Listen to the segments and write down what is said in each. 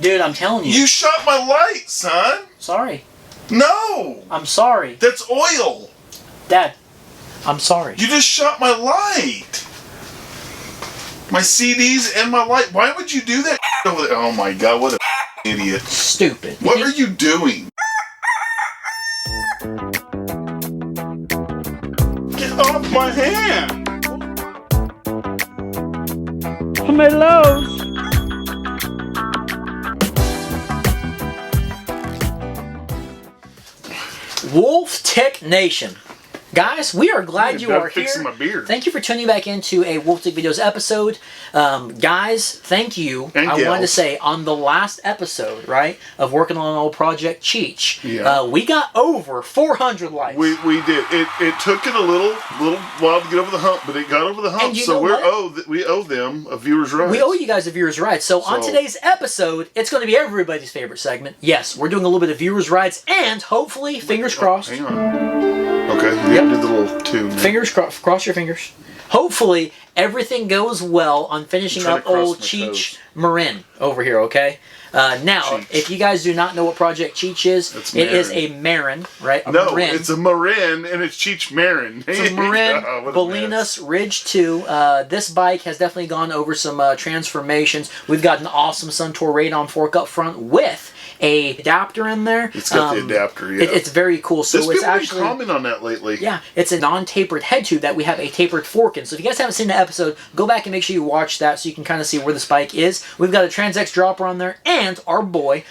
Dude, I'm telling you. You shot my light, son. Sorry. No. I'm sorry. That's oil. Dad, I'm sorry. You just shot my light. My CDs and my light. Why would you do that? Oh my God, what an idiot. Stupid. What are you doing? Get off my hand. Tomatoes. Wolftick Nation. Guys, we are glad you are here. My beard. Thank you for tuning back into a Wolftick Videos episode. Guys, thank you. And I gals. wanted to say, on the last episode, right, of working on an old Project Cheech, we got over 400 likes. We did. It took it a little while to get over the hump, but it got over the hump. And you So know we owe them a viewer's right. We owe you guys a viewer's rights. So on today's episode, it's going to be everybody's favorite segment. Yes, we're doing a little bit of viewer's rights, and hopefully, fingers crossed. Hang on. Okay, yeah, do the little tune. Fingers crossed. Cross your fingers. Hopefully, everything goes well on finishing up old Cheech Marin over here, okay? Now, Cheech. if you guys do not know what Project Cheech is, it is a Marin, right? Marin. It's a Marin, and it's Cheech Marin. It's a Marin Bolinas Ridge 2. This bike has definitely gone over some transformations. We've got an awesome Suntour radon fork up front with a adapter in there. It's got the adapter, yeah. It's very cool. So There's it's people actually been commenting on that lately. Yeah, it's a non-tapered head tube that we have a tapered fork in. So if you guys haven't seen the episode, go back and make sure you watch that so you can kind of see where this bike is. We've got a Trans-X dropper on there, and our boy,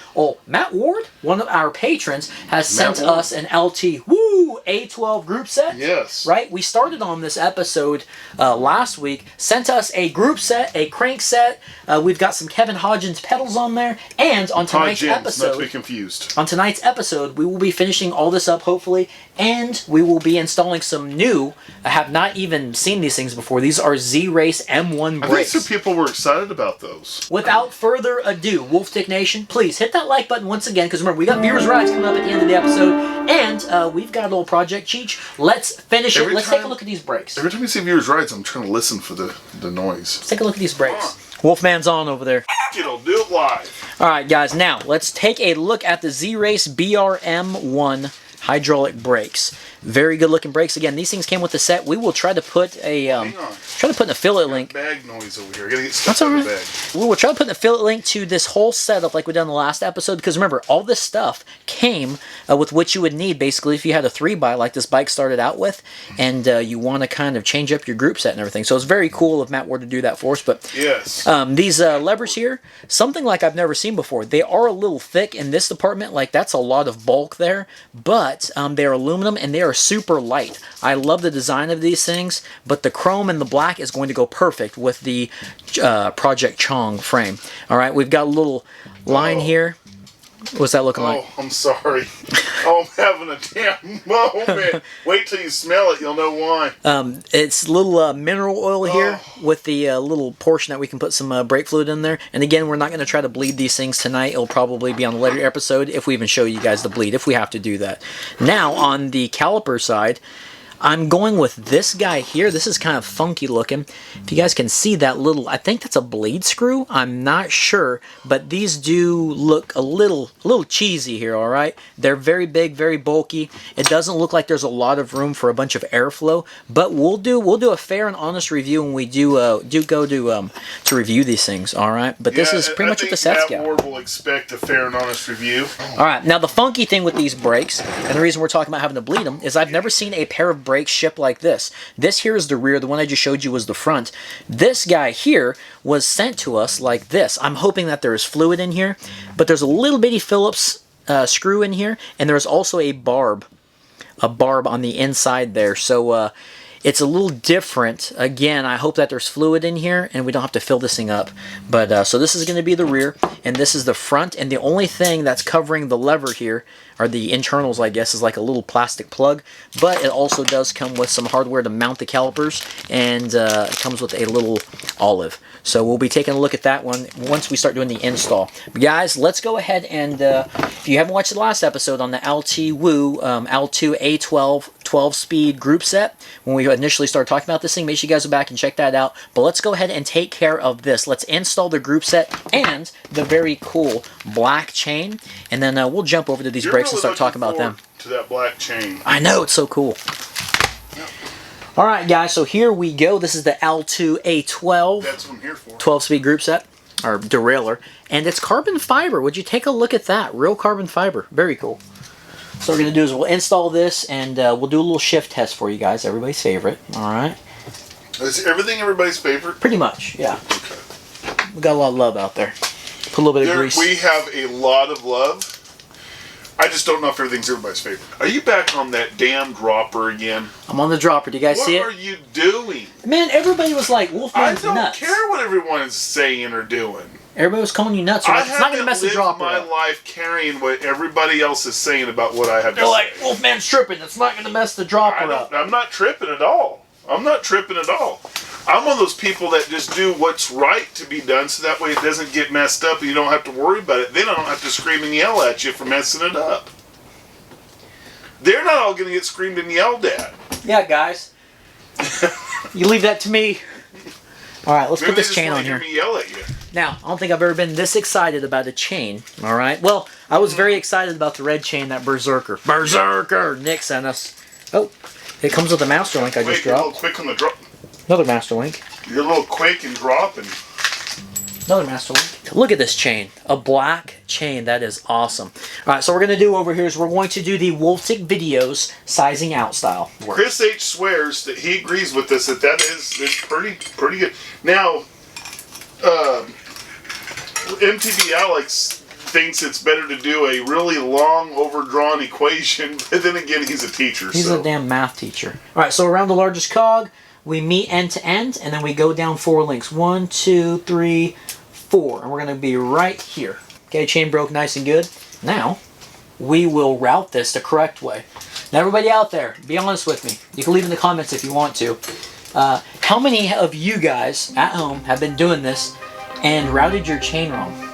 Matt Ward, one of our patrons, has sent us an L-TWOO A12 Groupset. Yes. Right? We started on this episode last week, sent us a group set, a crank set. We've got some Kevin Hodgins pedals on there, and on tonight's episode, not to be confused. On tonight's episode, we will be finishing all this up, hopefully, and we will be installing some new. I have not even seen these things before. These are Zrace M1 brakes. I think some people were excited about those. Without further ado, Wolftick Nation, please hit that like button once again, because remember, we got viewers' rights coming up at the end of the episode, and we've got a little Project Cheech. Let's finish it. Let's take a look at these brakes. Every time you see viewers' rights, I'm trying to listen for the noise. Let's take a look at these brakes. Wolfman's on over there. It'll do it live. Alright guys, now let's take a look at the Zrace BRM1 hydraulic brakes. Very good looking brakes. Again, these things came with the set. We will try to put a an affiliate link. Bag noise over here. I gotta get stuff That's out all of right. the bag. We will try to put an affiliate link to this whole setup like we did in the last episode, because remember, all this stuff came with what you would need basically if you had a 3x like this bike started out with, and you want to kind of change up your group set and everything. So it's very cool of Matt Ward to do that for us. But yes, these levers here, something like I've never seen before. They are a little thick in this department. Like, that's a lot of bulk there, but they're aluminum and they are super light. I love the design of these things, but the chrome and the black is going to go perfect with the Project Chong frame. All right, we've got a little line here. What's that looking like? Oh, I'm sorry. Oh, I'm having a damn moment. Wait till you smell it, you'll know why. It's a little mineral oil here with the little portion that we can put some brake fluid in there. And again, we're not going to try to bleed these things tonight. It'll probably be on the later episode if we even show you guys the bleed, if we have to do that. Now, on the caliper side, I'm going with this guy here. This is kind of funky looking. If you guys can see that little, I think that's a bleed screw. I'm not sure, but these do look a little cheesy here, all right? They're very big, very bulky. It doesn't look like there's a lot of room for a bunch of airflow, but we'll do a fair and honest review when we do go to review these things, all right? But this is pretty much what the set's got. Matt Ward will expect a fair and honest review. All right, now the funky thing with these brakes, and the reason we're talking about having to bleed them, is I've never seen a pair of brakes ship like this. This here is the rear. The one I just showed you was the front. This guy here was sent to us like this. I'm hoping that there is fluid in here, but there's a little bitty Phillips screw in here, and there's also a barb on the inside there. So it's a little different. Again, I hope that there's fluid in here and we don't have to fill this thing up. But so this is going to be the rear, and this is the front, and the only thing that's covering the lever here, or the internals, I guess, is like a little plastic plug. But it also does come with some hardware to mount the calipers, and it comes with a little olive. So we'll be taking a look at that one once we start doing the install. But guys, let's go ahead and, if you haven't watched the last episode on the L-TWOO, L2 A12 12-speed group set when we initially started talking about this thing. Make sure you guys go back and check that out. But let's go ahead and take care of this. Let's install the group set and the very cool black chain, and then we'll jump over to these brakes and start talking about them. To that black chain. I know, it's so cool. Yep. All right, guys, so here we go. This is the L-TWOO A12. That's what I'm here for. 12-speed group set, or derailleur, and it's carbon fiber. Would you take a look at that? Real carbon fiber. Very cool. So what we're going to do is we'll install this, and we'll do a little shift test for you guys. Everybody's favorite. All right. Is everything everybody's favorite? Pretty much, yeah. Okay. We got a lot of love out there. Put a little bit of grease. We have a lot of love. I just don't know if everything's everybody's favorite. Are you back on that damn dropper again? I'm on the dropper. Do you guys see it? What are you doing? Man, everybody was like, Wolfman's nuts. I don't care what everyone's saying or doing. Everybody was calling you nuts. Like, it's not going to mess the dropper I up. haven't lived my life carrying what everybody else is saying about what I have to say. They're like, Wolfman's tripping. It's not going to mess the dropper up. I'm not tripping at all. I'm not tripping at all. I'm one of those people that just do what's right to be done so that way it doesn't get messed up and you don't have to worry about it. Then I don't have to scream and yell at you for messing it up. They're not all going to get screamed and yelled at. Yeah, guys. You leave that to me. All right, let's put this chain on here. Maybe they just want to hear me yell at you. Now, I don't think I've ever been this excited about a chain, all right? Well, I was very excited about the red chain that Berserker Nick sent us. Oh, it comes with a master link I just dropped. You're a little quick on the drop. Another master link. You're a little quick and dropping. Another master link. Look at this chain. A black chain. That is awesome. All right, so what we're going to do over here is we're going to do the Wolftick videos sizing out style. Chris H. swears that he agrees with us that is pretty good. Now, MTV Alex thinks it's better to do a really long, overdrawn equation, but then again, he's a teacher. He's a damn math teacher. All right, so around the largest cog, we meet end to end, and then we go down 4 links. 1, 2, 3, 4. And we're going to be right here. Okay, chain broke nice and good. Now, we will route this the correct way. Now, everybody out there, be honest with me. You can leave in the comments if you want to. How many of you guys at home have been doing this and routed your chain wrong?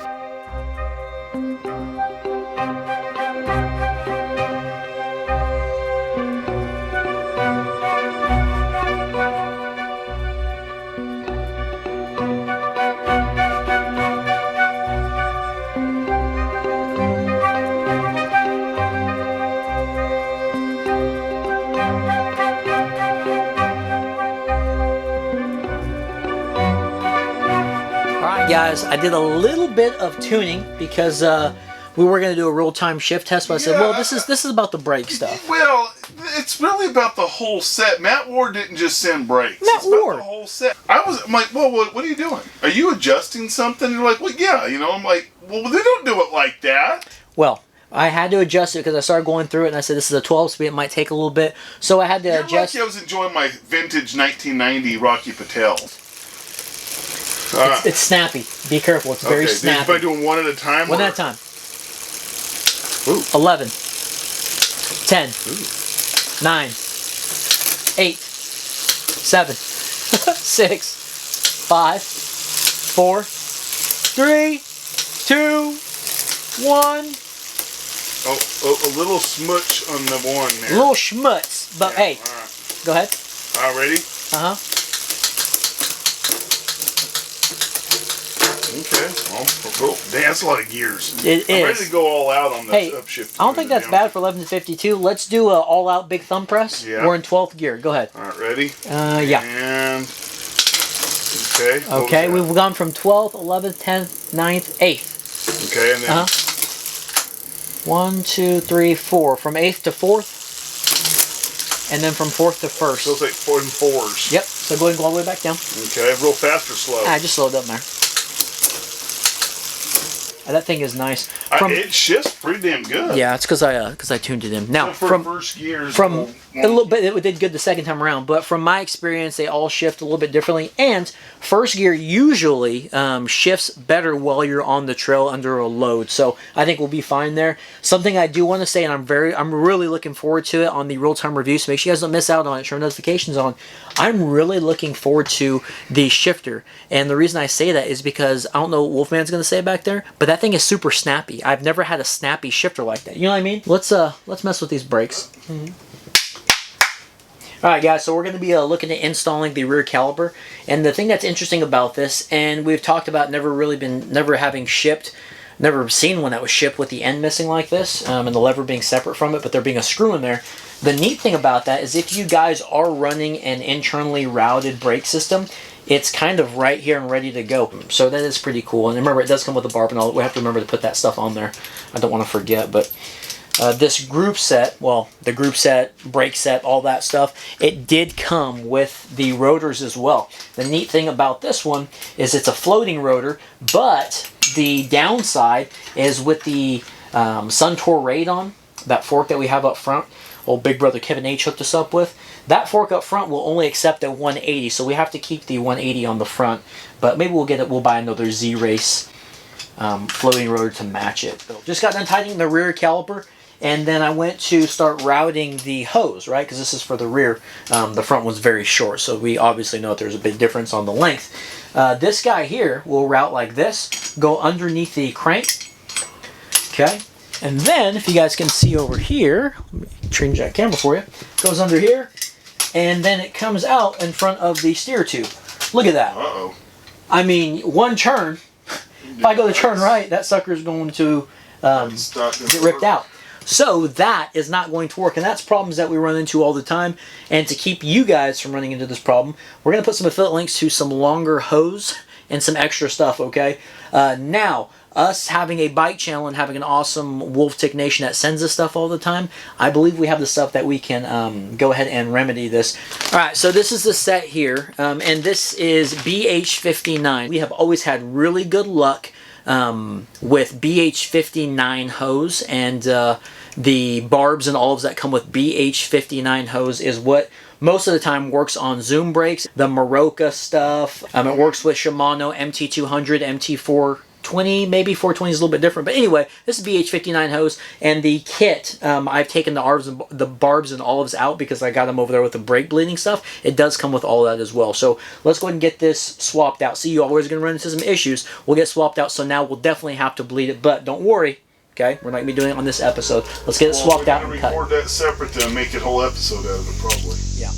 Guys, I did a little bit of tuning because we were going to do a real-time shift test, but I said, well, this is about the brake stuff. Well, it's really about the whole set. Matt Ward didn't just send brakes. Matt Ward. About the whole set. I'm like, well, what are you doing? Are you adjusting something? You're like, well, yeah. You know, I'm like, well, they don't do it like that. Well, I had to adjust it because I started going through it, and I said, this is a 12-speed. It might take a little bit. So I had to adjust. Lucky I was enjoying my vintage 1990 Rocky Patel. It's snappy. Be careful. It's very snappy. By doing one at a time? One at a time. Ooh. 11. 10. Ooh. 9. 8. 7. 6. 5. 4. 3. 2. 1. Oh, a little smutch on the one there. A little schmutz. But hey, go ahead. All right, ready? Uh-huh. Okay. Well, that's a lot of gears. I'm ready to go all out on the upshift. I don't think that's bad for 11 to 52. Let's do an all-out big thumb press. Yeah. We're in 12th gear. Go ahead. All right, ready? Yeah. And okay. Okay, we've gone from 12th, 11th, 10th, 9th, 8th. Okay, and then 1, 2, 3, 4. From 8th to 4th, and then from 4th to 1st. So it's like 4 and 4s. Yep. So go ahead and go all the way back down. Okay, real fast or slow? I just slowed up there. That thing is nice. It shifts pretty damn good. Yeah, it's because I tuned it in. Now from first gears, a little bit, it did good the second time around. But from my experience, they all shift a little bit differently. And first gear usually shifts better while you're on the trail under a load. So I think we'll be fine there. Something I do want to say, and I'm really looking forward to it on the real-time review. So make sure you guys don't miss out on it. Turn notifications on. I'm really looking forward to the shifter. And the reason I say that is because I don't know what Wolfman's going to say back there, but that thing is super snappy. I've never had a snappy shifter like that. You know what I mean? Let's mess with these brakes. Alright guys, so we're going to be looking at installing the rear caliper, and the thing that's interesting about this, and we've talked about never having shipped, never seen one that was shipped with the end missing like this, and the lever being separate from it, but there being a screw in there. The neat thing about that is if you guys are running an internally routed brake system, it's kind of right here and ready to go. So that is pretty cool. And remember, it does come with a barb and all. We have to remember to put that stuff on there. I don't want to forget, but this group set, well, the group set, brake set, all that stuff, it did come with the rotors as well. The neat thing about this one is it's a floating rotor, but the downside is with the Suntour Radon, that fork that we have up front, old big brother Kevin H hooked us up with, that fork up front will only accept a 180, so we have to keep the 180 on the front, but maybe we'll buy another Zrace floating rotor to match it. Just got done tightening the rear caliper, and then I went to start routing the hose, right, because this is for the rear. The front one's very short, so we obviously know that there's a big difference on the length. This guy here will route like this, go underneath the crank, okay? And then, if you guys can see over here, let me change that camera for you, goes under here, and then it comes out in front of the steer tube. Look at that. Uh-oh. I mean, one turn, if I go to turn right, that sucker's going to get ripped out. So that is not going to work, and that's problems that we run into all the time. And to keep you guys from running into this problem, we're going to put some affiliate links to some longer hose and some extra stuff, okay? Now, us having a bike channel and having an awesome Wolftick Nation that sends us stuff all the time, I believe we have the stuff that we can go ahead and remedy this. Alright, so this is the set here, and this is BH59. We have always had really good luck with BH59 hose, and the barbs and olives that come with BH59 hose is what most of the time works on Zoom brakes. The Maroka stuff, it works with Shimano MT200, MT420, maybe 420 is a little bit different, but anyway, this is BH59 hose, and the kit, I've taken the barbs and olives out because I got them over there with the brake bleeding stuff. It does come with all that as well. So let's go ahead and get this swapped out. See, you always going to run into some issues. We'll get swapped out, so now we'll definitely have to bleed it, but don't worry. Okay, we're not going to be doing it on this episode. Let's get it swapped out and cut. We're going to record that separate to make a whole episode out of it, probably. Yeah.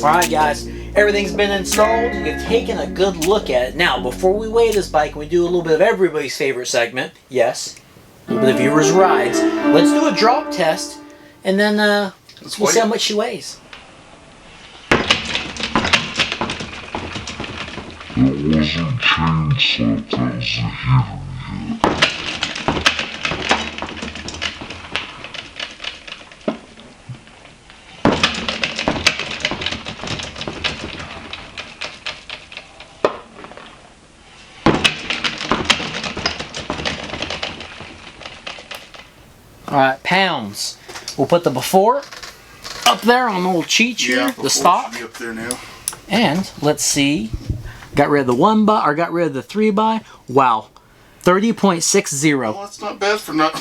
Alright guys, everything's been installed. You've taken a good look at it. Now, before we weigh this bike, we do a little bit of everybody's favorite segment. Yes, a little bit of viewers' rides. Let's do a drop test, and then we'll see how much she weighs. It wasn't chainsaw, that was a heater yet. Alright, pounds. We'll put the before up there on the old cheat sheet, the stock. Up there now. And let's see. Got rid of the 1x, or got rid of the 3x. Wow. 30.60. Well, that's not bad for not.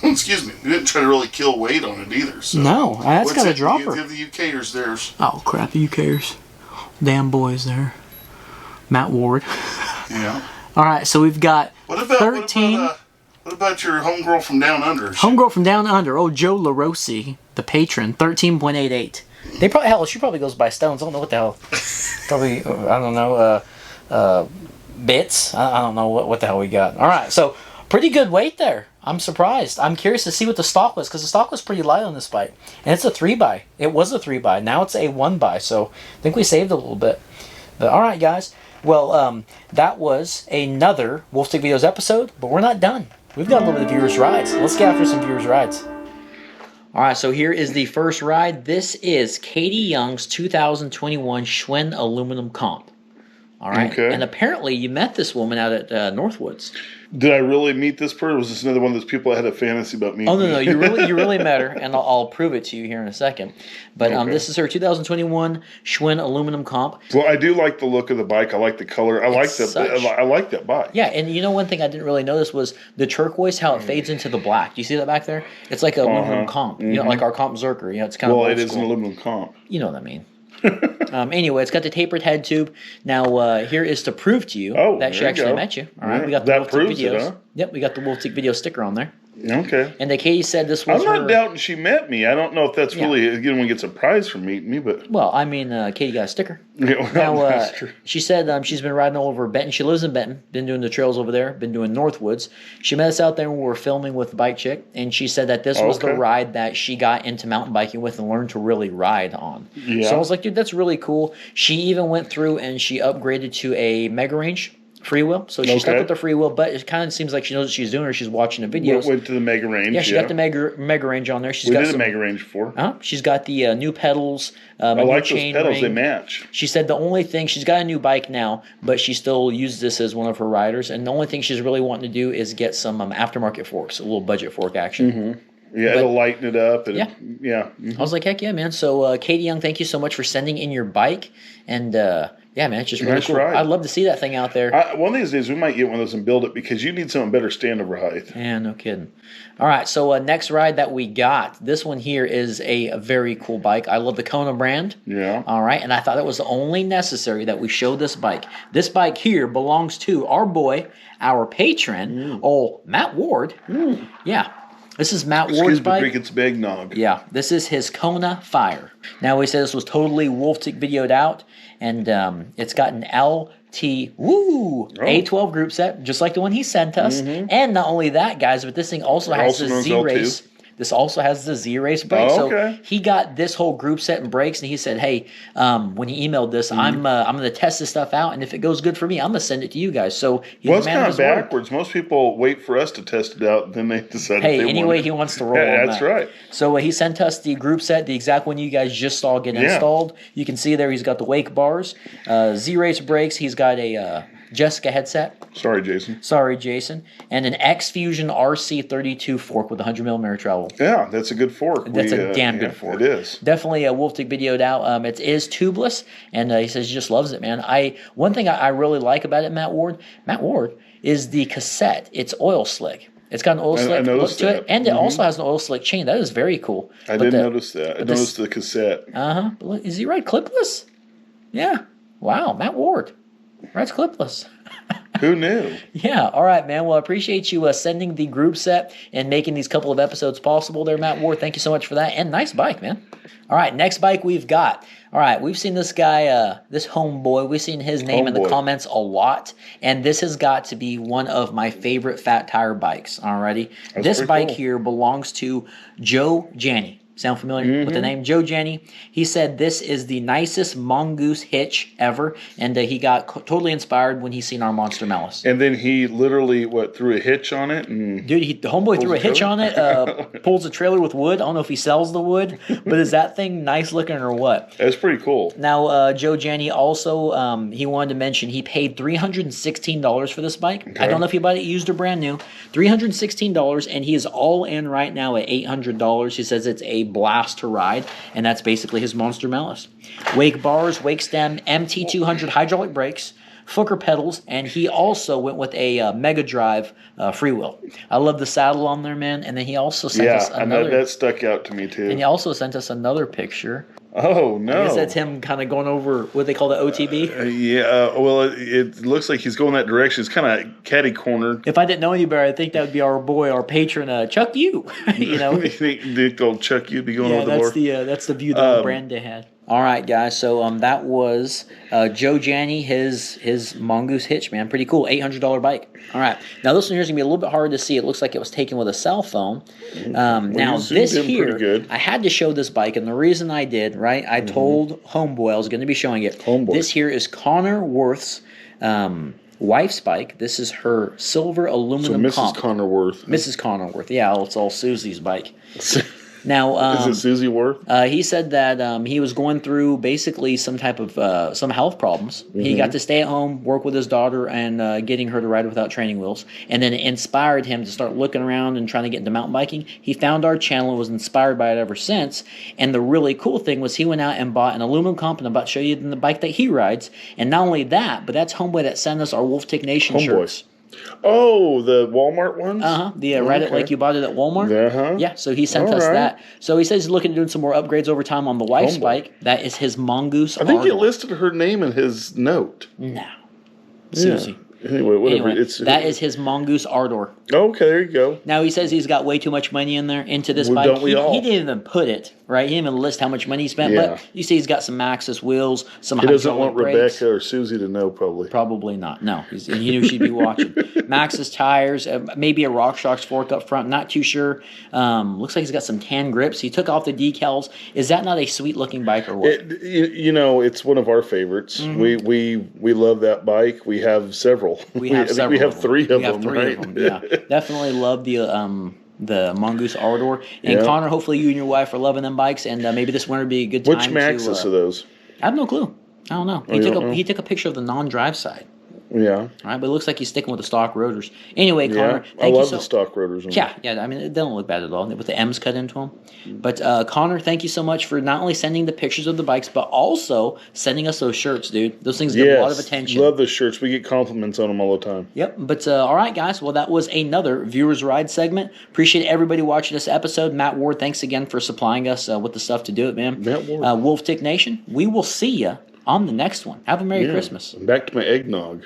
Excuse me. We didn't try to really kill weight on it either. So. No, that's got a dropper. Give the UKers theirs. Oh, crap, the UKers. Damn boys there. Matt Ward. Yeah. Alright, so we've got 13. What about your homegirl from down under? Homegirl from down under. Oh, Joe LaRossi, the patron. 13.88. They probably, hell, she probably goes by stones. I don't know what the hell. Probably, I don't know, bits. I don't know what the hell we got. All right, so pretty good weight there. I'm surprised. I'm curious to see what the stock was, because the stock was pretty light on this bike. And it's a 3x. It was a 3x. Now it's a 1x, so I think we saved a little bit. But all right, guys. Well, that was another Wolftick Videos episode, but we're not done. We've got a little bit of viewers' rides. Let's get after some viewers' rides. All right, so here is the first ride. This is Katie Young's 2021 Schwinn Aluminum Comp. All right, Okay. and apparently you met this woman out at Northwoods. Did I really meet this person? Or was this another one of those people that had a fantasy about meeting? Oh no, you really met her, and I'll prove it to you here in a second. But Okay. this is her 2021 Schwinn Aluminum Comp. Well, I do like the look of the bike. I like the color. I like that bike. Yeah, and you know one thing I didn't really notice was the turquoise, how it fades into the black. Do you see that back there? It's like an aluminum comp. You know, like our comp Zerker. You know, it's kind of Well, old it is an school. aluminum comp. You know what I mean. Anyway, it's got the tapered head tube. Now, here is to prove to you that she there you actually go. met you. All right, Yeah, we got the that Wolftick proves it, videos. huh? Yep, we got the Wolftick video sticker on there. Okay. And Katie said this was I'm not her... doubting she met me. I don't know if that's really anyone gets a prize for meeting me, but Well, I mean, Katie got a sticker. yeah, Now, that's true. she said she's been riding all over Benton. She lives in Benton. Been doing the trails over there. Been doing Northwoods. She met us out there when we were filming with Bike Chick, and she said that this was the Okay. ride that she got into mountain biking with and learned to really ride on. Yeah. So I was like, dude, that's really cool. She even went through and she upgraded to a Mega Range freewheel. So she stuck Okay. with the freewheel, but it kind of seems like she knows what she's doing or she's watching the videos. Went to the Mega Range. Yeah, she got the Mega Range on there. She's We got did a some, Mega Range before. She's got the new pedals. I new like those chain pedals. ring. They match. She said the only thing, she's got a new bike now, but she still uses this as one of her riders. And the only thing she's really wanting to do is get some aftermarket forks, a little budget fork action. Yeah, But- it'll lighten it up. And Yeah. I was like, heck yeah, man. So, Katie Young, thank you so much for sending in your bike. And, yeah, man, it's just really Nice cool. ride. I'd love to see that thing out there. One of these days we might get one of those and build it because you need something better standover height. Yeah, no kidding. All right, so next ride that we got, this one here is a very cool bike. I love the Kona brand. Yeah. All right, and I thought it was only necessary that we show this bike. This bike here belongs to our boy, our patron, Matt Ward. Yeah, this is Matt Ward's Excuse me, bike. drinking some eggnog. Yeah, this is his Kona Fire. Now, we said this was totally Wolftick videoed out, and it's got an L-TWOO A12 Groupset, just like the one he sent us. And not only that, guys, but this thing also has Also the known as Z-Race. This also has the Z-Race brake. Oh, okay. So he got this whole group set and brakes, and he said, hey, when he emailed this, I'm going to test this stuff out, and if it goes good for me, I'm going to send it to you guys. So he's Well, a it's man kind of of his word. backwards. Most people wait for us to test it out, and then they decide. Hey, if they any want way it. he wants to roll Yeah, on that's that. right. So he sent us the group set, the exact one you guys just saw get installed. You can see there he's got the wake bars, Z-Race brakes. He's got a Jessica headset. Sorry, Jason. Sorry, Jason. And an X-Fusion RC32 fork with 100mm travel. Yeah, that's a good fork. That's a damn good fork. It is. Definitely a Wolftick videoed out. It is tubeless, and he says he just loves it, man. One thing I really like about it, Matt Ward, is the cassette. It's oil slick. It's got an oil slick look noticed to it, that. and it also has an oil slick chain. That is very cool. I did notice that. I noticed the cassette. Is he right? Clipless? Yeah. Wow, Matt Ward. Ride's clipless. Who knew? Yeah. All right, man. Well, I appreciate you sending the group set and making these couple of episodes possible there, Matt Ward. Thank you so much for that. And nice bike, man. All right, next bike we've got. All right, we've seen this guy, this homeboy. We've seen his name in the comments a lot. And this has got to be one of my favorite fat tire bikes. Alrighty. This bike here belongs to Joe Janney. Sound familiar with the name? Joe Janney. He said this is the nicest mongoose hitch ever, and he got totally inspired when he seen our Monster Malice. And then he literally, threw a hitch on it? And Dude, the homeboy threw a hitch on it, pulls a trailer with wood. I don't know if he sells the wood, but is that thing nice looking or what? That's pretty cool. Now, Joe Janney also, he wanted to mention he paid $316 for this bike. Okay. I don't know if he bought it used or brand new. $316, and he is all in right now at $800. He says it's a blast to ride, and that's basically his Monster Malice. Wake bars, wake stem, MT200 hydraulic brakes, Fooker pedals, and he also went with a Mega Drive freewheel. I love the saddle on there, man. And then he also sent us another. That stuck out to me too. And he also sent us another picture. Oh no! I guess that's him kind of going over what they call the OTB. Well, it looks like he's going that direction. It's kind of catty cornered. If I didn't know any better, I think that would be our boy, our patron, Chuck U. You know, you think old Chuck you'd be going over the board? That's the view that brand they had. All right, guys. So that was Joe Janney, his mongoose hitch, man. Pretty cool. $800 bike. All right. Now this one here is gonna be a little bit hard to see. It looks like it was taken with a cell phone. Now this here, I had to show this bike, and the reason I did, right? I told Homeboy I was going to be showing it. This here is Connor Worth's wife's bike. This is her silver aluminum. So Mrs. Connor Worth. Mrs. Connor Worth. Yeah, it's all Susie's bike. Now, Is it Susie Worth? he said that he was going through basically some type of some health problems. He got to stay at home, work with his daughter, and getting her to ride without training wheels. And then it inspired him to start looking around and trying to get into mountain biking. He found our channel and was inspired by it ever since. And the really cool thing was he went out and bought an aluminum comp, and I'm about to show you the bike that he rides. And not only that, but that's Homeboy that sent us our Wolftick Nation shirts. Oh, the Walmart ones? The Ride It Like You Bought It at Walmart. Yeah, so he sent us that. So he says he's looking at doing some more upgrades over time on the wife's bike. That is his Mongoose. I think he listed her name in his note. No. Susie. Yeah. Anyway, whatever. That is his Mongoose Ardor. Okay, there you go. Now he says he's got way too much money in there into this bike. Don't we all? He didn't even put it, right? He didn't even list how much money he spent. Yeah. But you see he's got some Maxxis wheels, some He doesn't want brakes. Rebecca or Susie to know, probably. Probably not. No, he knew she'd be watching. Maxxis tires, maybe a RockShox fork up front. Not too sure. Looks like he's got some tan grips. He took off the decals. Is that not a sweet looking bike or what? It's one of our favorites. We love that bike. We have several. We have several. We have three of them. We have three right? of them. Yeah, definitely love the Mongoose Ardor. And Connor, hopefully you and your wife are loving them bikes, and maybe this winter would be a good time. Which Maxxis are those? I have no clue. I don't know. He took a picture of the non-drive side. Yeah. All right, but it looks like he's sticking with the stock rotors. Anyway, Connor, I love the stock rotors. Yeah. I mean, it doesn't look bad at all with the M's cut into them. But Connor, thank you so much for not only sending the pictures of the bikes, but also sending us those shirts, dude. Those things get a lot of attention. Love the shirts. We get compliments on them all the time. Yep. But all right, guys. Well, that was another Viewers Ride segment. Appreciate everybody watching this episode. Matt Ward, thanks again for supplying us with the stuff to do it, man. Matt Ward. Wolftick Nation, we will see you on the next one. Have a Merry Christmas. Back to my eggnog.